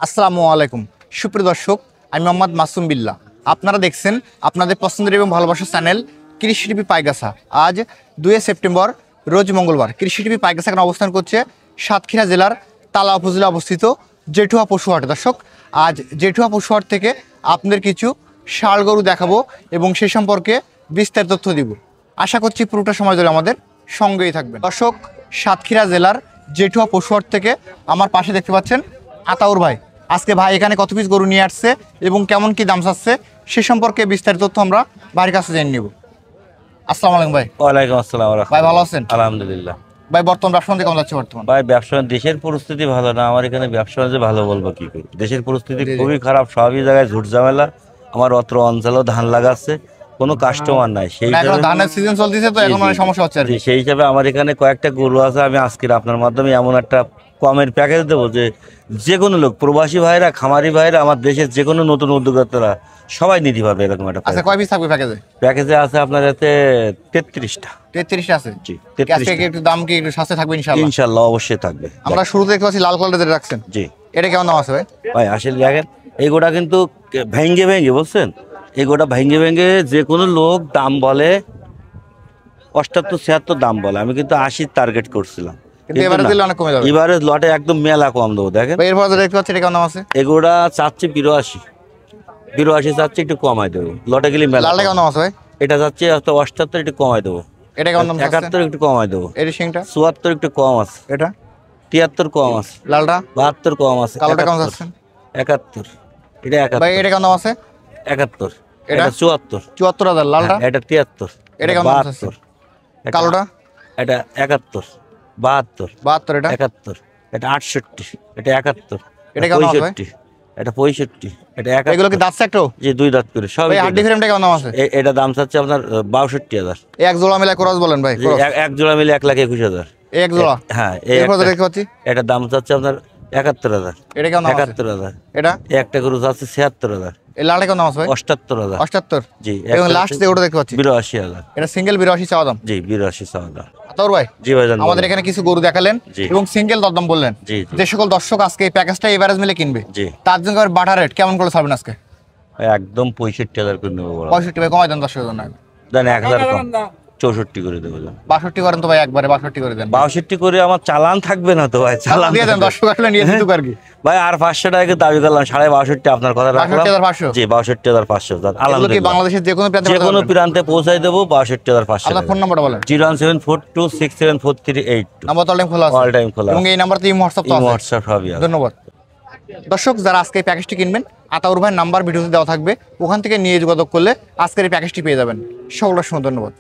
আসসালামু আলাইকুম সুপ্রিয় দর্শক, আমি মোহাম্মদ মাসুম বিল্লাহ। আপনারা দেখছেন আপনাদের পছন্দের এবং ভালোবাসার চ্যানেল কৃষি টিভি পাইগাছা। আজ 2 সেপ্টেম্বর রোজ মঙ্গলবার। কৃষি টিভি পাইগাছা এখানে অবস্থান করছে সাতক্ষীরা জেলার তালা উপজেলা অবস্থিত জেঠুয়া পশুহাট। দর্শক, আজ জেঠুয়া পশুহাট থেকে আপনাদের কিছু ষাঁড় গরু দেখাবো এবং সে সম্পর্কে বিস্তারিত তথ্য দিব। আশা করছি পুরোটা সময় ধরে আমাদের সঙ্গেই থাকবেন। দর্শক, সাতক্ষীরা জেলার জেঠুয়া পশুহাট থেকে আমার পাশে দেখতে পাচ্ছেন আতাউর ভাই। আজকে ভাই এখানে কত পিস গরু নিয়ে আসছে এবং কেমন কি দাম চাচ্ছে সে সম্পর্কে বিস্তারিত তথ্য আমরা ভাইয়ের কাছে জেনে নিব। আসসালামু আলাইকুম ভাই। ওয়ালাইকুম আসসালাম। ভাই ভালো আছেন? আলহামদুলিল্লাহ। ভাই বর্তমান ব্যবসা কেমন যাচ্ছে? বর্তমান ভাই ব্যবসা দেশের পরিস্থিতি ভালো না, আমার এখানে ব্যবসা যে ভালো বলবো কি করে, দেশের পরিস্থিতি খুবই খারাপ, সবই জায়গায় ঝুট ঝামেলা। আমার অত্র অঞ্চলেও ধান লাগাচ্ছে, কোনো কাস্টমার নাই, সেই ধানের সিজন চলতেছে তো এখন অনেক সমস্যা হচ্ছে। সেই হিসাবে আমার এখানে কয়েকটা গরু আছে, আমি আজকের আপনার মাধ্যমে এমন একটা কমের প্যাকেজ দেবো যে কোনো লোক, প্রবাসী ভাইরা, খামারি ভাইরা, আমার দেশের যে কোনো নতুন উদ্যোক্তারা সবাই নিতে পারবে এরকম একটা। আচ্ছা, কয় পিস থাকবে প্যাকেজে? প্যাকেজে আছে আপনার এতে 33টা। 33টা আছে? জি, একটু দাম কি একটু সস্তা থাকবে ইনশাআল্লাহ? ইনশাআল্লাহ অবশ্যই থাকবে। আমরা শুরুতে দেখতে পাচ্ছি লাল কালার যেটা রাখছেন। জি, এটা কেমন দাম আছে ভাই? ভাই আসলে দেখেন, এই গোটা কিন্তু ভেঙ্গে ভেঙ্গে বুঝছেন, এই গোটা ভেঙ্গে ভেঙ্গে যে কোনো লোক দাম বলে 78-76 দাম বলে, আমি কিন্তু 80 টার্গেট করছিলাম, এবারে লটে একদম মেলা কম দেবো। দেখেন দেখতে পাচ্ছি এটা কেমন দাম আছে? এগুলা চাচ্ছি 82 চাচ্ছি, একটু কমাই দেবো, লটে গেলে মেলা। কেমন দাম আছে ভাই? এটা চাচ্ছি 78, একটু কমাই দেবো। এটা কেমন দাম? 71 একটু কমাই দেবো। এটা সিংটা 74 একটু কম আছে। এটা 73 কম আছে। লালটা 72 কম আছে। কালোটা কেমন যাচ্ছে? 71। এটা 71 ভাই। এটা কেমন দাম আছে? 71। এটা 74,000 লালটা? এটা 73। এটা কেমন দাম আছে? কালোটা? এটা 71। 72। এটা 71। এটা 68। এটা 71। এটা কেমন আছে? 65। এটা 65। এটা 71। এগুলো কি দাঁত সেক্টর? জি, দুই দাঁত করে সব। ভাই হাড্ডি ফ্রেমটা কেমন দাম আছে? এটা দাম চাচ্ছে আপনার 62,000। এক জোড়া মিলে ক্রস বলেন ভাই? এক জোড়া মিলে 1,21,000। এক জোড়া? হ্যাঁ। দেখতে পাচ্ছি এটা দাম চাচ্ছে আপনার 71,000। এটা কেমন? 71,000। এটা একটা গরু চাচ্ছে 76,000। এই লালটা কেমন দাম আছে ভাই? 78,000। 78? জি। এবং লাস্ট যে ওটা দেখতে পাচ্ছি 82,000। এটা সিঙ্গেল 82 চাওয়া দাম? জি, 82 চাওয়া দাম। আতাউর ভাই, জি ভাইজান, আমাদের এখানে কিছু গরু দেখালেন এবং সিঙ্গেল দরদাম বললেন। যে সকল দর্শক আজকে এই প্যাকেজটা এভারেজ মিলে কিনবে, তার জন্য বাটার রেট কেমন করে ছাড়বেন আজকে? একদম 65,000 করে নেবো। 65 ভাই কমাই দেন দর্শকের জন্য। দেন 1,000 কম, 64 করে দেবো। 62 করেন তো ভাই, একবারে 62 করে দেন। 62 করে আমার চালান থাকবে না তো ভাই? চালান দিয়ে দেন, দর্শক আসলে নিয়ে যেতে আর কি ভাই। আর 500 টাকা দাবি করলাম, 62.5 আপনার কথা রাখলাম। 62,500? জি, 62,500। আলহামদুলিল্লাহ, বাংলাদেশের যে কোনো প্রান্তে পৌঁছাই দেবো। 62,500। আপনার ফোন নাম্বারটা বলেন। 01742674382। নাম্বার তো অল টাইম খোলা আছে? অল টাইম খোলা। এবং এই নাম্বারতে হোয়াটসঅ্যাপ তো আছে? হোয়াটসঅ্যাপ সবই আছে। ধন্যবাদ। দর্শক, যারা আজকে এই প্যাকেজটি কিনবেন, আতাউর ভাইয়ের নাম্বার ভিডিওতে দেওয়া থাকবে, ওখান থেকে নিয়ে যোগাযোগ করলে আজকের এই প্যাকেজটি পেয়ে যাবেন। সকলের সঙ্গে ধন্যবাদ।